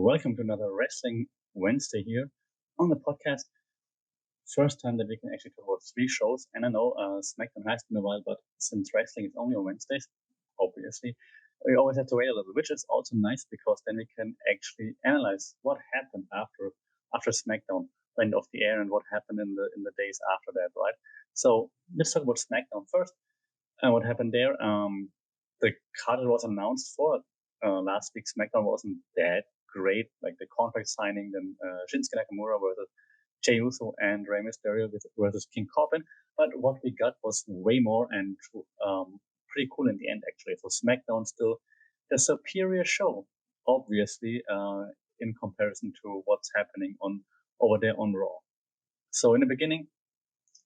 Welcome to another Wrestling Wednesday here on the podcast. First time that we can actually talk about three shows. And I know SmackDown has been a while, but since wrestling is only on Wednesdays, obviously, we always have to wait a little, which is also nice because then we can actually analyze what happened after SmackDown went off the air and what happened in the days after that, right? So let's talk about SmackDown first. And what happened there? The card that was announced for last week's SmackDown wasn't that great, like the contract signing, then Shinsuke Nakamura versus Jey Uso and Rey Mysterio versus King Corbin. But what we got was way more and pretty cool in the end, actually. So SmackDown still a superior show, obviously, in comparison to what's happening over there on Raw. So in the beginning,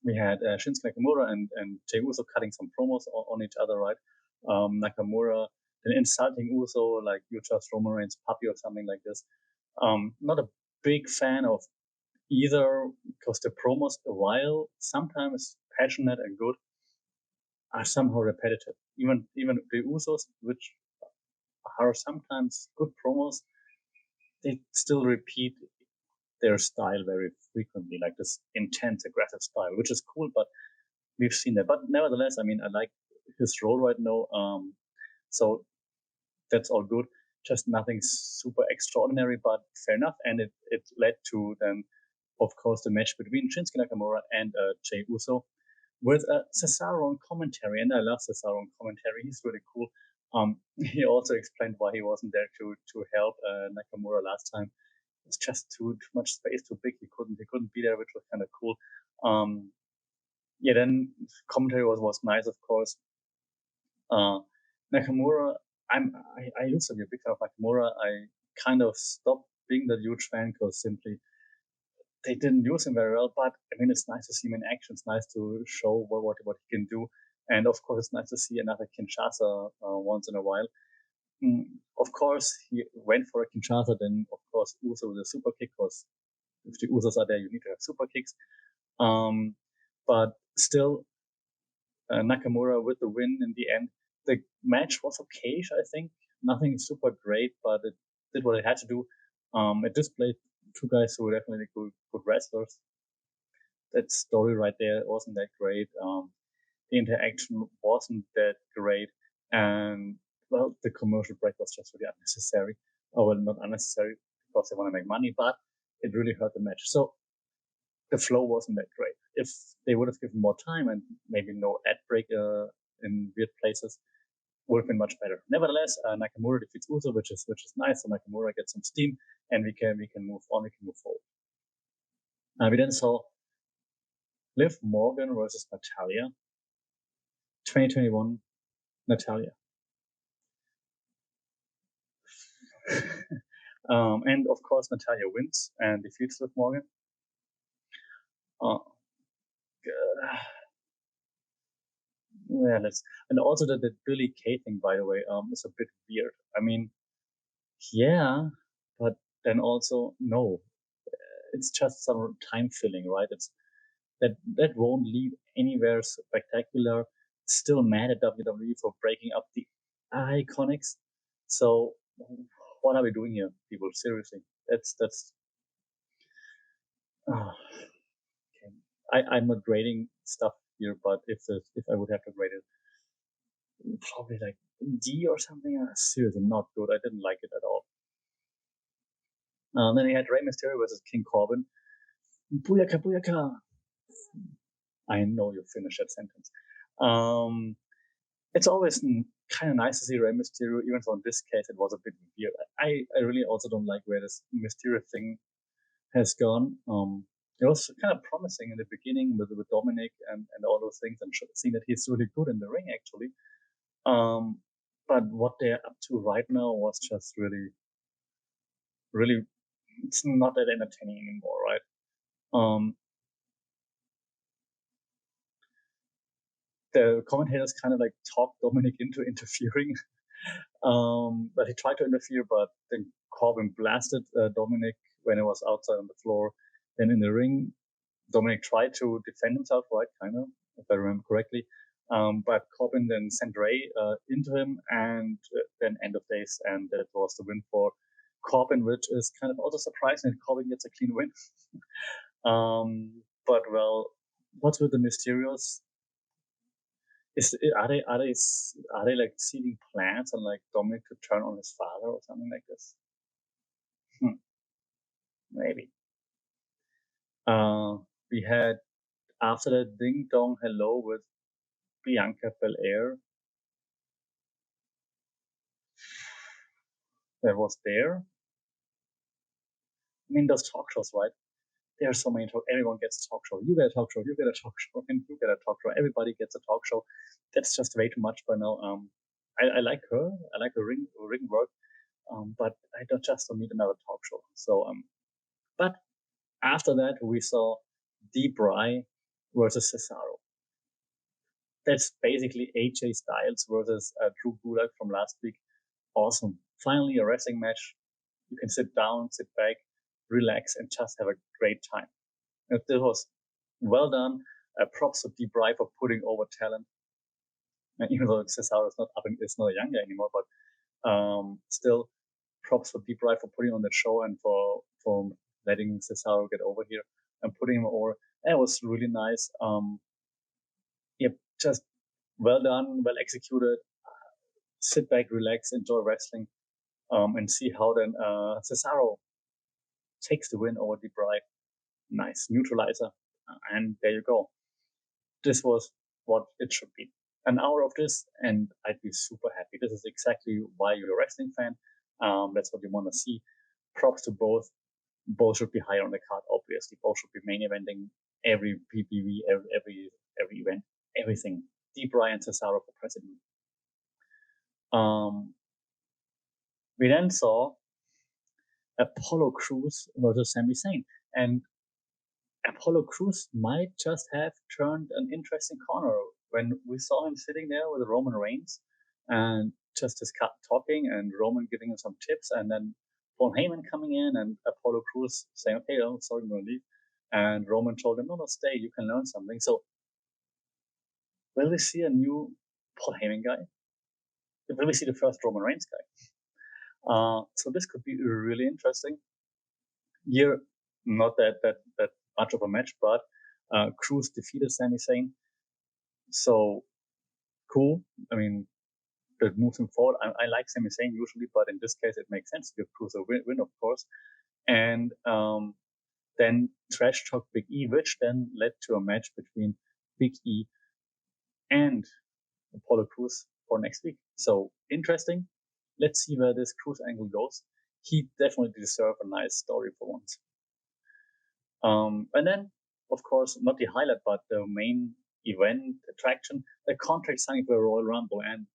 we had Shinsuke Nakamura and Jey Uso cutting some promos on each other, right? Nakamura then insulting Uso like you just Roman Reigns' puppy or something like this. Not a big fan of either because the promos, while sometimes passionate and good, are somehow repetitive. Even the Usos, which are sometimes good promos, they still repeat their style very frequently, like this intense, aggressive style, which is cool, but we've seen that. But nevertheless, I mean, I like his role right now. So that's all good. Just nothing super extraordinary, but fair enough. And it led to then, of course, the match between Shinsuke Nakamura and Jey Uso with Cesaro on commentary. And I love Cesaro on commentary. He's really cool. He also explained why he wasn't there to help Nakamura last time. It's just too much space, too big. He couldn't be there, which was kind of cool. Then commentary was nice, of course. Nakamura, I used to be a big fan of Nakamura. I kind of stopped being that huge fan because simply they didn't use him very well. But I mean, it's nice to see him in action. It's nice to show what he can do. And of course, it's nice to see another Kinshasa once in a while. Of course, he went for a Kinshasa. Then, of course, Uso with a super kick because if the Usos are there, you need to have super kicks. But still, Nakamura with the win in the end. The match was okay, I think. Nothing super great, but it did what it had to do. It displayed two guys who were definitely good wrestlers. That story right there wasn't that great. The interaction wasn't that great. And, well, the commercial break was just really unnecessary. Oh, well, not unnecessary because they want to make money, but it really hurt the match. So the flow wasn't that great. If they would have given more time and maybe no ad break in weird places, would have been much better. Nevertheless, Nakamura defeats Uso, which is nice. So Nakamura gets some steam, and we can move on. We can move forward. We then saw Liv Morgan versus Natalya. 2021 Natalya. And of course, Natalya wins and defeats Liv Morgan. Yeah, and also the Billy Kay thing, by the way, is a bit weird. I mean, yeah, but then also no, it's just some time filling, right? It's that won't lead anywhere spectacular. Still mad at WWE for breaking up the Iconics. So what are we doing here, people? Seriously, that's. Okay. I'm not grading stuff here, but if I would have to grade it, probably like D or something. Seriously, not good. I didn't like it at all. Then we had Rey Mysterio versus King Corbin. Booyaka, booyaka. I know you finished that sentence. It's always kind of nice to see Rey Mysterio, even though in this case it was a bit weird. I really also don't like where this Mysterio thing has gone. It was kind of promising in the beginning with Dominic and all those things, and seeing that he's really good in the ring actually. But what they're up to right now was just really, really, it's not that entertaining anymore, right? The commentators kind of like talked Dominic into interfering. But he tried to interfere, but then Corbin blasted Dominic when he was outside on the floor. Then in the ring, Dominic tried to defend himself, right? Kind of, if I remember correctly. But Corbin then sent Rey into him, and then end of days, and that was the win for Corbin, which is kind of also surprising that Corbin gets a clean win. But well, what's with the Mysterios? Are they like seeding plans and like Dominic to turn on his father or something like this? Maybe. We had after that Ding Dong Hello with Bianca Belair. That was there. I mean, those talk shows, right? There are so many talk. Everyone gets a talk show. You get a talk show. You get a talk show, and you get a talk show. Everybody gets a talk show. That's just way too much by now. I like her. I like her ring work. But I don't need another talk show. So but after that we saw D-Bry versus Cesaro. That's basically AJ Styles versus Drew Gulak from last week. Awesome. Finally, a wrestling match. You can sit down, sit back, relax, and just have a great time. This was well done. Props to D-Bry for putting over talent. And even though Cesaro is not up and is not a young guy anymore, but still, props for D-Bry for putting on the show and for letting Cesaro get over here and putting him over. That was really nice. Yep, just well done, well executed. Sit back, relax, enjoy wrestling, and see how then Cesaro takes the win over D-Bry. Nice neutralizer, and there you go. This was what it should be. An hour of this, and I'd be super happy. This is exactly why you're a wrestling fan. That's what you want to see. Props to both. Both should be higher on the card, obviously. Both should be main eventing every PPV, every event, everything. D-Bry and Cesaro for president. We then saw Apollo Crews versus Sami Zayn, and Apollo Crews might just have turned an interesting corner when we saw him sitting there with Roman Reigns and just talking and Roman giving him some tips, and then Paul Heyman coming in and Apollo Crews saying, "Okay, sorry, I'm going to leave." And Roman told him, "No, stay. You can learn something." So, will we see a new Paul Heyman guy? Will we see the first Roman Reigns guy? So this could be really interesting. Here, not that much of a match, but Crews defeated Sami Zayn. So cool. I mean, that moves him forward. I like Sami Zayn usually, but in this case, it makes sense to give Crews a win, of course. And then trash talk Big E, which then led to a match between Big E and Apollo Crews for next week. So interesting. Let's see where this Crews angle goes. He definitely deserves a nice story for once. And then, of course, not the highlight, but the main event attraction, the contract signing for the Royal Rumble, and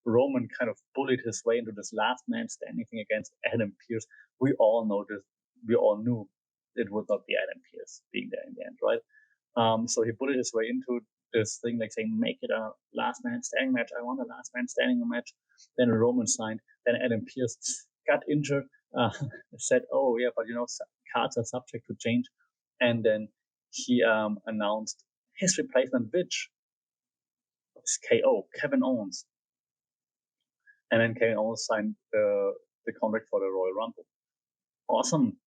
Roman kind of bullied his way into this last man standing thing against Adam Pearce. We all know this. We all knew it would not be Adam Pearce being there in the end, right? So he bullied his way into this thing, like saying, "Make it a last man standing match. I want a last man standing match." Then Roman signed. Then Adam Pearce got injured. Said, "Oh yeah, but cards are subject to change." And then he announced his replacement, which is KO, Kevin Owens. And then Kevin Owens signed the contract for the Royal Rumble. Awesome.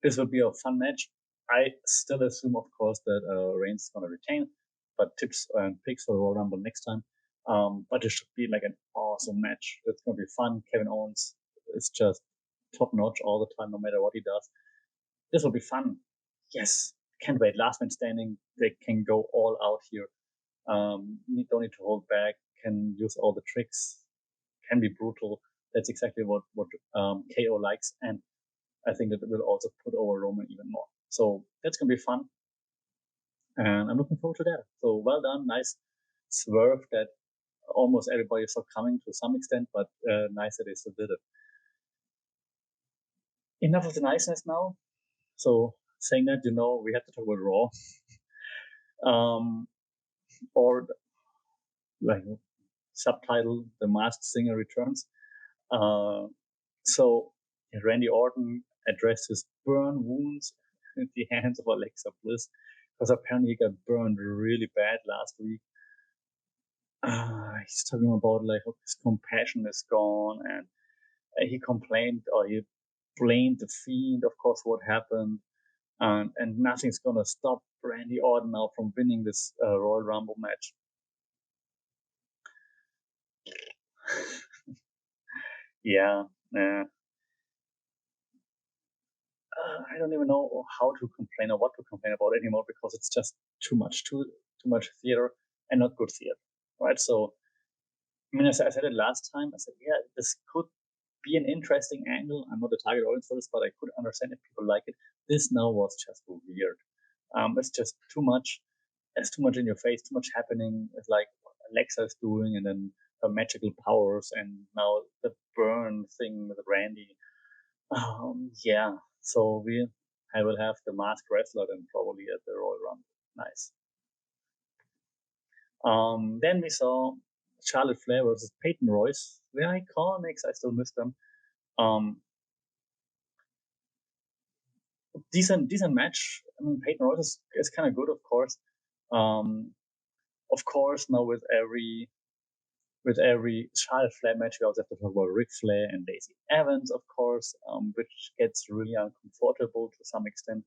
This will be a fun match. I still assume, of course, that Reigns is going to retain, but tips and picks for the Royal Rumble next time. But it should be like an awesome match. It's going to be fun. Kevin Owens is just top notch all the time, no matter what he does. This will be fun. Yes, can't wait. Last man standing. They can go all out here. Don't need to hold back. Can use all the tricks. Can be brutal. That's exactly what KO likes, and I think that it will also put over Roman even more. So that's gonna be fun, and I'm looking forward to that. So well done, nice swerve that almost everybody saw coming to some extent, but nice that they still did it. Enough of the niceness now. So saying that, we have to talk about Raw. Or like subtitle, The Masked Singer Returns. So Randy Orton addressed his burn wounds at the hands of Alexa Bliss, because apparently he got burned really bad last week. He's talking about like his compassion is gone, and he complained, or he blamed the Fiend, of course, what happened, and nothing's gonna stop Randy Orton now from winning this Royal Rumble match. Yeah, I don't even know how to complain or what to complain about anymore, because it's just too much theater and not good theater, right? So, I mean, I said it last time. I said, yeah, this could be an interesting angle. I'm not the target audience for this, but I could understand if people like it. This now was just weird. It's just too much. It's too much in your face, too much happening. It's like what Alexa is doing, and then her magical powers, and now the burn thing with Randy. Yeah. So I will have the masked wrestler then probably at the Royal Rumble. Nice. Then we saw Charlotte Flair versus Peyton Royce. The Iconics, I still miss them. Decent match. I mean, Peyton Royce is kind of good, of course. Of course, now with every Charlotte Flair match, we also have to talk about Ric Flair and Lacey Evans, of course, which gets really uncomfortable to some extent.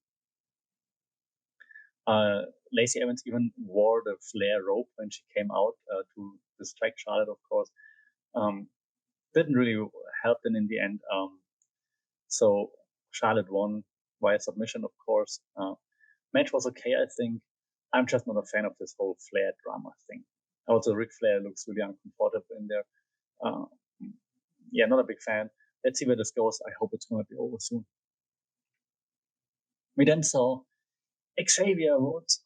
Lacey Evans even wore the Flair rope when she came out to distract Charlotte, of course. Didn't really help them in the end. So Charlotte won via submission, of course. Match was okay, I think. I'm just not a fan of this whole Flair drama thing. Also, Ric Flair looks really uncomfortable in there. Yeah, not a big fan. Let's see where this goes. I hope it's going to be over soon. We then saw Xavier Woods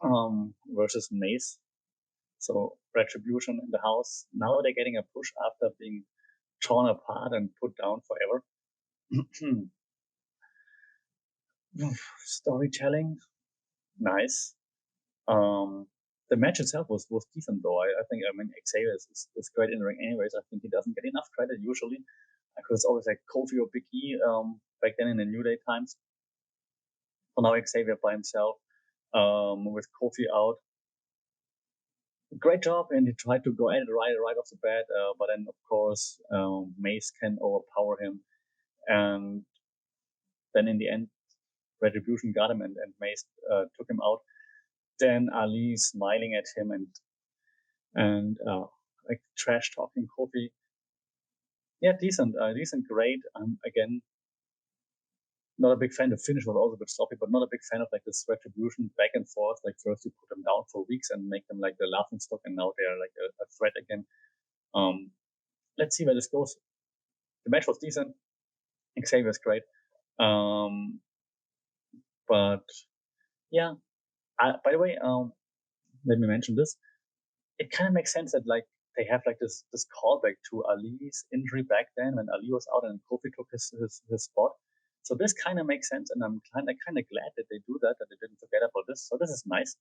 versus Mace. So Retribution in the house. Now they're getting a push after being torn apart and put down forever. Storytelling, nice. The match itself was decent though. I think, I mean, Xavier is great in the ring anyways. I think he doesn't get enough credit usually, because it's always like Kofi or Big E back then in the New Day times. So now Xavier by himself with Kofi out. Great job, and he tried to go at it right off the bat, but then of course Mace can overpower him, and then in the end Retribution got him, and Mace took him out. Then Ali smiling at him and like trash talking Kofi. Yeah, decent, great. Again, not a big fan. The finish was also a bit sloppy, but not a big fan of like this Retribution back and forth. Like first you put them down for weeks and make them like the laughing stock, and now they're like a threat again. Let's see where this goes. The match was decent. Xavier's great. But yeah. By the way, let me mention this. It kind of makes sense that like they have like this callback to Ali's injury back then when Ali was out and Kofi took his spot. So this kind of makes sense, and I'm kind of glad that they do that they didn't forget about this. So this is nice.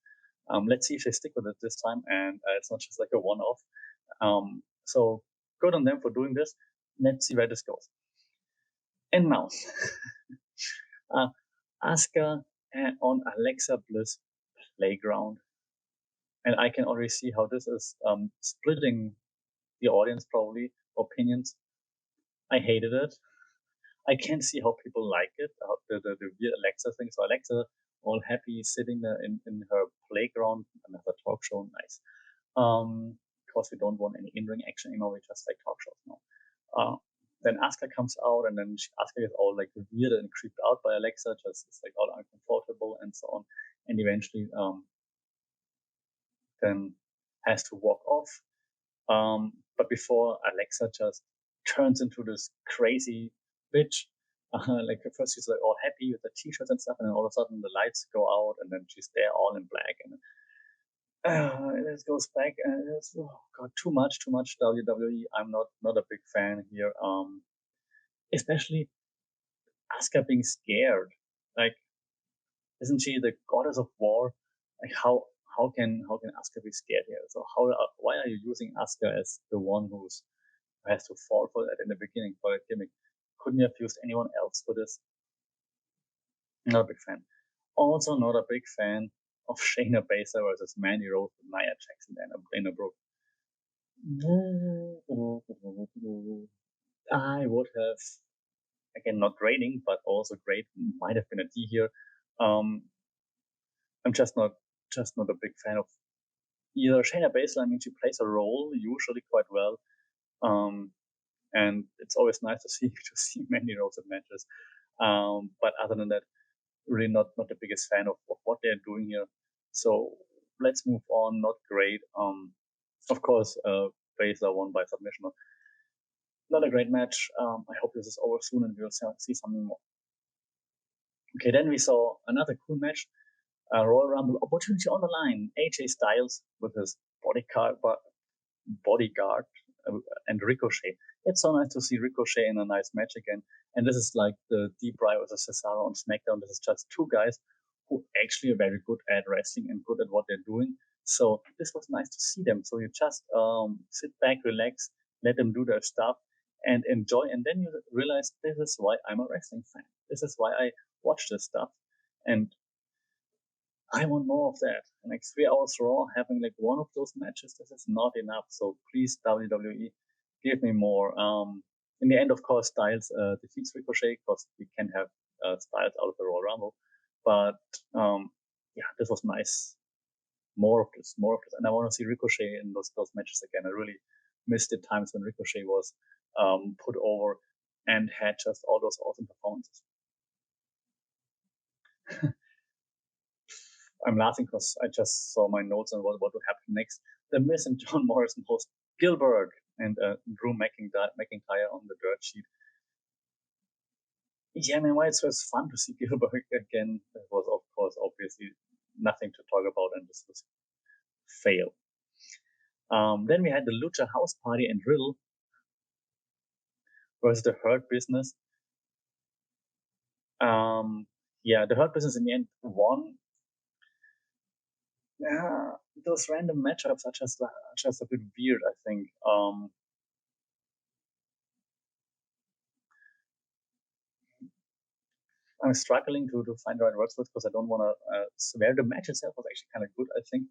Let's see if they stick with it this time, and it's not just like a one-off. So good on them for doing this. Let's see where this goes. And now, Asuka on Alexa Bliss Playground. And I can already see how this is splitting the audience, probably, opinions. I hated it. I can't see how people like it, the weird Alexa thing. So Alexa, all happy, sitting there in her playground, another talk show, nice. Of course, we don't want any in-ring action anymore, we just like talk shows now. Then Asuka comes out, and then Asuka gets all like weird and creeped out by Alexa, just it's like all uncomfortable and so on. And eventually, then has to walk off. But before Alexa just turns into this crazy bitch, like at first she's like all happy with the t-shirts and stuff, and then all of a sudden the lights go out, and then she's there all in black, and it goes back, and it's god, too much WWE. I'm not a big fan here. Especially Asuka being scared. Like, isn't she the goddess of war? Like how can Asuka be scared here? So why are you using Asuka as the one who has to fall for that in the beginning for that gimmick? Couldn't you have used anyone else for this? Not a big fan. Also not a big fan of Shayna Baszler versus Mandy Rose with Nia Jackson and Dana Brooke. I would have again, not grading, but also great. Might have been a D here. I'm just not a big fan of either. Shayna Baszler, I mean, she plays a role usually quite well. And it's always nice to see Mandy Rose in matches. But other than that, really not the biggest fan of what they're doing here. So let's move on. Not great. Of course, Baszler won by submission. Not a great match. I hope this is over soon and we'll see something more. Okay, then we saw another cool match. Royal Rumble opportunity on the line. AJ Styles with his bodyguard and Ricochet. It's so nice to see Ricochet in a nice match again. And this is like the Deep Rye versus Cesaro on SmackDown. This is just two guys who actually are very good at wrestling and good at what they're doing. So this was nice to see them. So you just sit back, relax, let them do their stuff and enjoy. And then you realize this is why I'm a wrestling fan. This is why I watch this stuff. And I want more of that. And like 3 hours Raw, having like one of those matches, this is not enough. So please, WWE, give me more. In the end, of course, Styles defeats Ricochet because we can have Styles out of the Royal Rumble. But yeah, this was nice. More of this. And I want to see Ricochet in those matches again. I really missed the times when Ricochet was put over and had just all those awesome performances. I'm laughing because I just saw my notes on what would happen next. The Miz and John Morrison host Gilbert and Drew McIntyre on the dirt sheet. Yeah, man, why it's just fun to see Gilbert again. It was, of course, obviously nothing to talk about, and this was fail. Then we had the Lucha House Party and Riddle versus the Hurt Business. Yeah, the Hurt Business in the end won. Yeah, those random matchups are just a bit weird, I think. I'm struggling to find the right words for it because I don't want to swear. The match itself was actually kind of good, I think.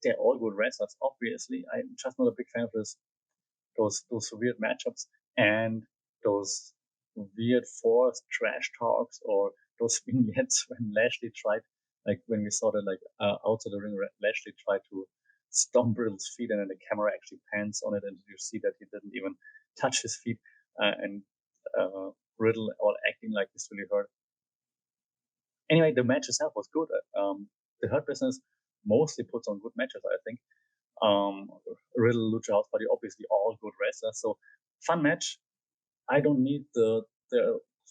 They're all good wrestlers, obviously. I'm just not a big fan of those weird matchups and those weird forced trash talks or those vignettes when Lashley tried, like when we saw that outside the ring, Lashley tried to stomp Riddle's feet and then the camera actually pans on it and you see that he didn't even touch his feet and Riddle all acting like this really hurt. Anyway, the match itself was good. The Hurt Business mostly puts on good matches, I think. Riddle, Lucha House Party, obviously all good wrestlers. So fun match. I don't need the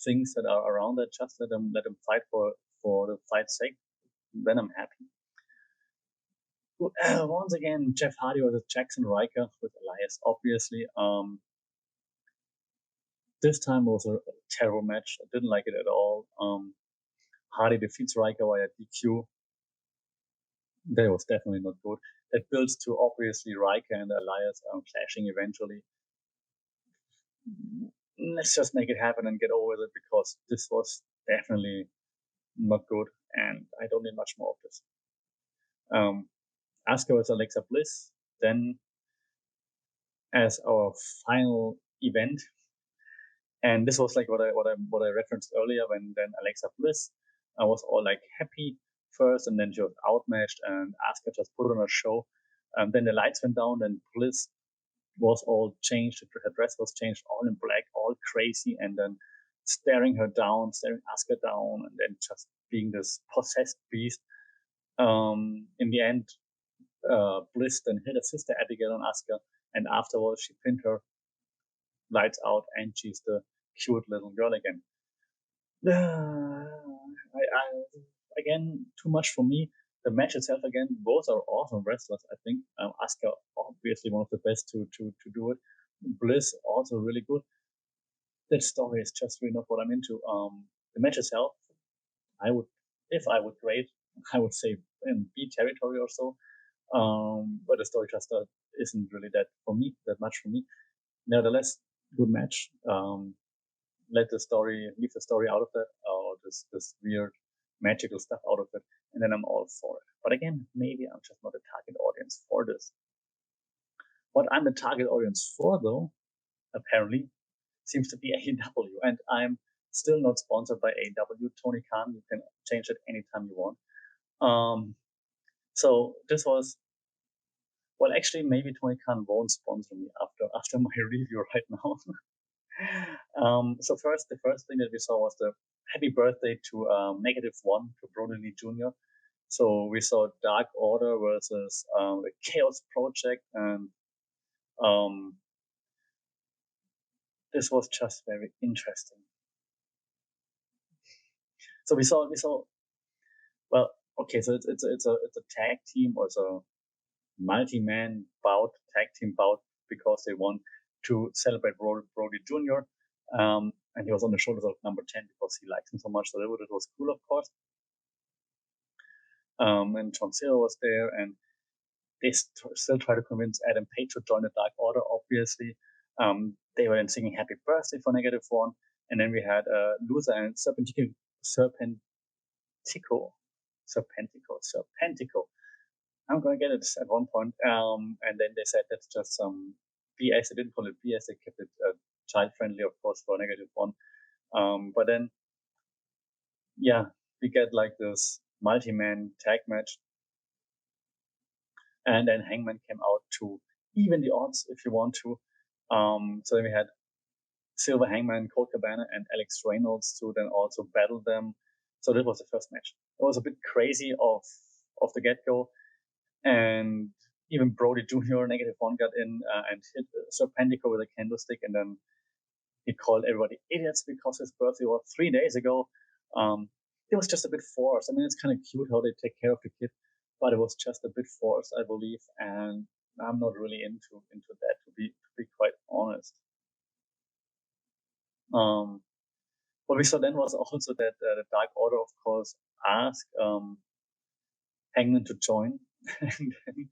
things that are around that. Just let them fight for the fight's sake. Then I'm happy. Once again, Jeff Hardy versus Jackson Riker with Elias, obviously. This time was a terrible match. I didn't like it at all. Hardy defeats Riker via DQ. That was definitely not good. That builds to obviously Riker and Elias clashing eventually. Let's just make it happen and get over it because this was definitely not good and I don't need much more of this. Asuka was Alexa Bliss. Then as our final event, and this was like what I referenced earlier when then Alexa Bliss was all like happy first and then she was outmatched and Asuka just put on a show. Then the lights went down and Bliss was all changed. Her dress was changed, all in black, all crazy, and then staring Asuka down, and then just being this possessed beast. In the end, Bliss then hit her sister Abigail on Asuka, and afterwards she pinned her. Lights out, and she's the cute little girl again. Again, too much for me. The match itself, again, both are awesome wrestlers. I think Asuka obviously one of the best to do it. Bliss also really good. That story is just really not what I'm into. The match itself, if I would grade, I would say in B territory or so. But the story just isn't really that much for me. Nevertheless, good match. Leave the story out of that, or this weird magical stuff out of it, and then I'm all for it. But again, maybe I'm just not a target audience for this. What I'm the target audience for, though, apparently, seems to be AEW, and I'm still not sponsored by AEW. Tony Khan, you can change it anytime you want. So this was, well, actually, maybe Tony Khan won't sponsor me after my review right now. So the first thing that we saw was the happy birthday to -1 to Brody Lee Jr. So we saw Dark Order versus the Chaos Project, and um, this was just very interesting. So we saw well, okay, so it's a tag team, or it's a multi-man bout, tag team bout, because they want to celebrate Brody Jr. And he was on the shoulders of number 10 because he likes him so much. So it was cool, of course. And John Cena was there, and they still try to convince Adam Page to join the Dark Order, obviously. They were then singing Happy Birthday for -1. And then we had Loser and Serpentico. I'm going to get it at one point. And then they said that's just some BS. They didn't call it BS. They kept it child friendly, of course, for -1. But then, yeah, we get like this multi-man tag match. And then Hangman came out to even the odds, if you want to. So then we had Silver Hangman, Colt Cabana, and Alex Reynolds to then also battle them. So that was the first match. It was a bit crazy off the get-go. And even Brody Jr. -1 got in and hit Serpentico with a candlestick, and then he called everybody idiots because his birthday was 3 days ago. It was just a bit forced. I mean, it's kind of cute how they take care of the kid, but it was just a bit forced, I believe, and I'm not really into that, to be quite honest. What we saw then was also that the Dark Order, of course, asked Hangman to join, and then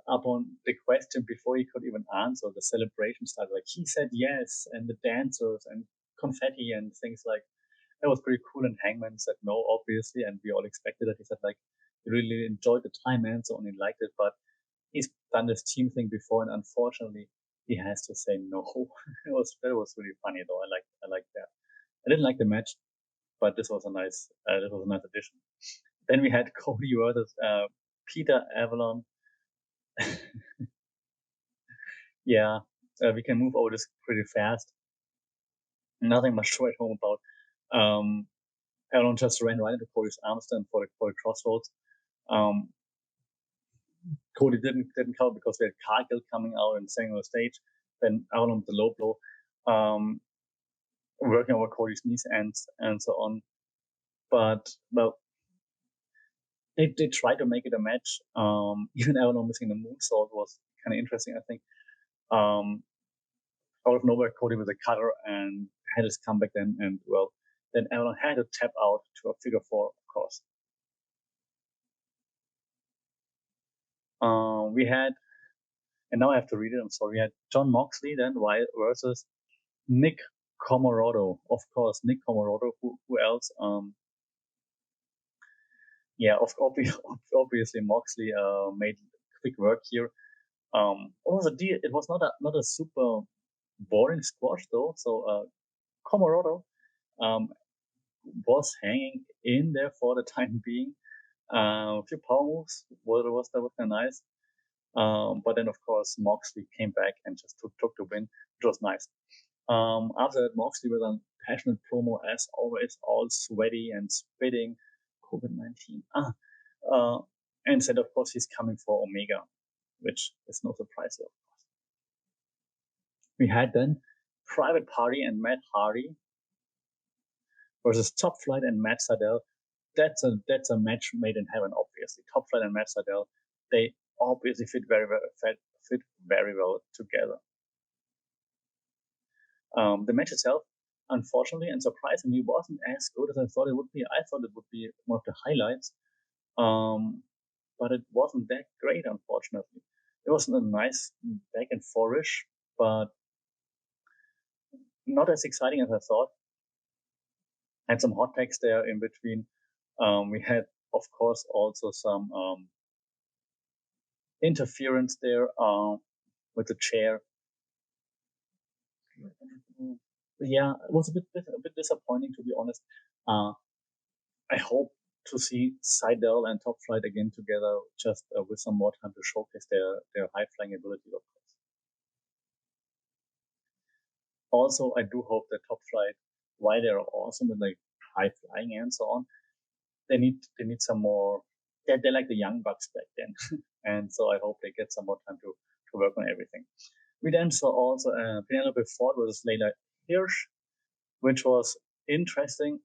upon the question, before he could even answer, the celebration started. Like, he said yes, and the dancers and confetti and things like that was pretty cool. And Hangman said no, obviously, and we all expected it. He said like he really enjoyed the time and so on, he liked it, but he's done this team thing before, and unfortunately, he has to say no. That was really funny though. I like that. I didn't like the match, but this was a nice addition. Then we had Cody versus Peter Avalon. Yeah, we can move over this pretty fast. Nothing much to write home about. Avalon just ran right into Cody's arms then for the crossroads. Cody didn't cover because we had Cargill coming out and staying on the stage. Then Avalon with the low blow, working over Cody's knees and so on. But well, they tried to make it a match. Even Avalon missing the moonsault was kind of interesting, I think. Out of nowhere, Cody with a cutter and had his comeback then, and well, then Avalon had to tap out to a figure 4, of course. We had, and now I have to read it, I'm sorry, we had Jon Moxley then versus Nick Comoroto. Of course, Nick Comoroto, who else? Yeah, obviously Moxley made quick work here. It was not a super boring squash though. So Comoroto was hanging in there for the time being. A few power moves, that was kind of nice. But then of course Moxley came back and just took the win, which was nice. After that, Moxley with a passionate promo as always, all sweaty and spitting. COVID-19. And said, of course, he's coming for Omega, which is no surprise here, of course. We had then Private Party and Matt Hardy versus Top Flight and Matt Sydal. That's a match made in heaven, obviously. Top Flight and Matt Sydal, they obviously fit very well together. The match itself, unfortunately and surprisingly, wasn't as good as I thought it would be. I thought it would be one of the highlights, but it wasn't that great, unfortunately. It was a nice back and forth-ish, but not as exciting as I thought. Had some hot tags there in between. We had, of course, also some interference there with the chair. yeah, it was a bit disappointing, to be honest. Uh, I hope to see Seidel and Top Flight again together, just with some more time to showcase their high flying ability, of course. Also, I do hope that Top Flight, while they're awesome with like high flying and so on, they need some more. They're like the young bucks back then, and so I hope they get some more time to work on everything. We then saw also Penelope Ford versus Layla Hirsch, which was interesting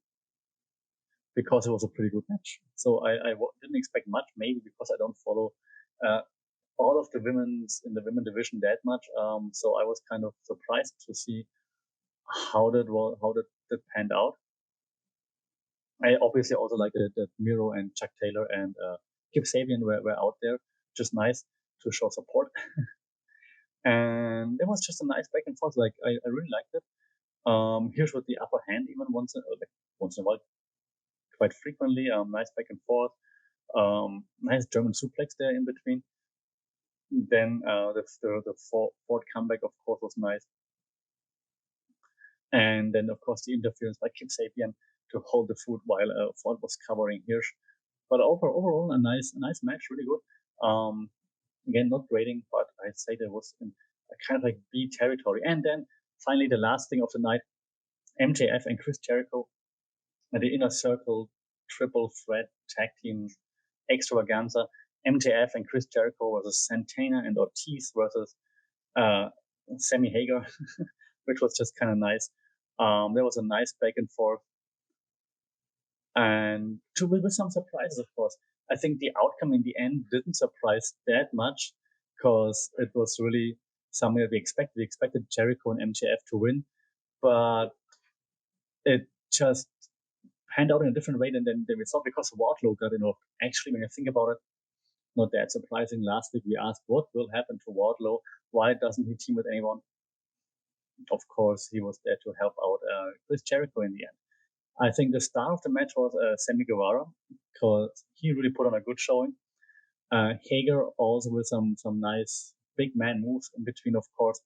because it was a pretty good match. So I didn't expect much, maybe because I don't follow uh, all of the women's in the women division that much. So I was kind of surprised to see how that panned out. I obviously also like that Miro and Chuck Taylor and Kip Sabian were out there, just nice to show support. And it was just a nice back and forth. Like I really liked it. Here's with the upper hand, even once in a while, quite frequently. Nice back and forth. Nice German suplex there in between. Then the Ford comeback, of course, was nice. And then, of course, the interference by Kip Sabian to hold the foot while Ford was covering Hirsch. But overall, a nice match, really good. Again, not grading, but I'd say there was a kind of like B territory. And then finally, the last thing of the night, MJF and Chris Jericho at the Inner Circle triple threat tag team extravaganza. MJF and Chris Jericho versus Santana and Ortiz versus uh, Sammy Hager, which was just kind of nice. There was a nice back and forth, and with some surprises, of course. I think the outcome in the end didn't surprise that much because it was really something that we expected. We expected Jericho and MJF to win, but it just panned out in a different way than we thought because Wardlow got involved. Actually, when you think about it, not that surprising. Last week we asked what will happen to Wardlow. Why doesn't he team with anyone? Of course, he was there to help out Chris Jericho in the end. I think the star of the match was Sammy Guevara because he really put on a good showing. Hager also with some nice big man moves in between, of course.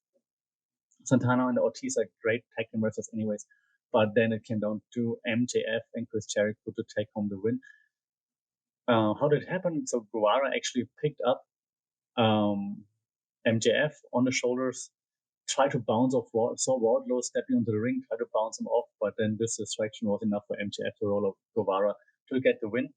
Santana and Ortiz are great tag team wrestlers, anyways. But then it came down to MJF and Chris Jericho to take home the win. How did it happen? So Guevara actually picked up MJF on the shoulders, tried to bounce off saw Wardlow stepping onto the ring, tried to bounce him off, but then this distraction was enough for MJF to roll up Guevara to get the win.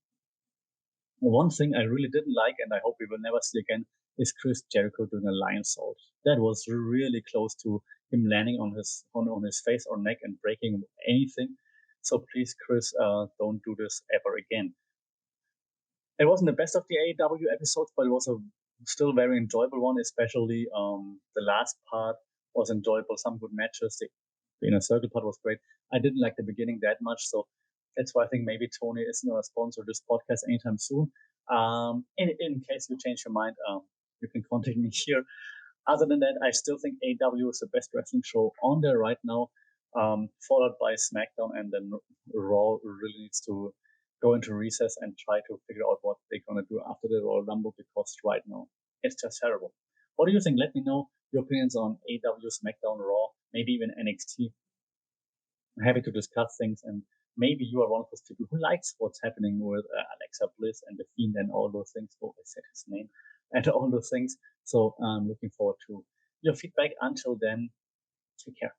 One thing I really didn't like, and I hope we will never see again, is Chris Jericho doing a lionsault. That was really close to him landing on his face or neck and breaking anything. So please, Chris, don't do this ever again. It wasn't the best of the AEW episodes, but it was a still very enjoyable one. Especially the last part was enjoyable. Some good matches. The inner circle part was great. I didn't like the beginning that much, so that's why I think maybe Tony isn't going to sponsor this podcast anytime soon. In case you change your mind, you can contact me here. Other than that, I still think AEW is the best wrestling show on there right now, followed by SmackDown, and then Raw really needs to go into recess and try to figure out what they're going to do after the Royal Rumble because right now it's just terrible. What do you think? Let me know your opinions on AEW, SmackDown, Raw, maybe even NXT. I'm happy to discuss things, and maybe you are one of those people who likes what's happening with Alexa Bliss and the Fiend and all those things. Oh, I said his name and all those things. So I'm looking forward to your feedback. Until then, take care.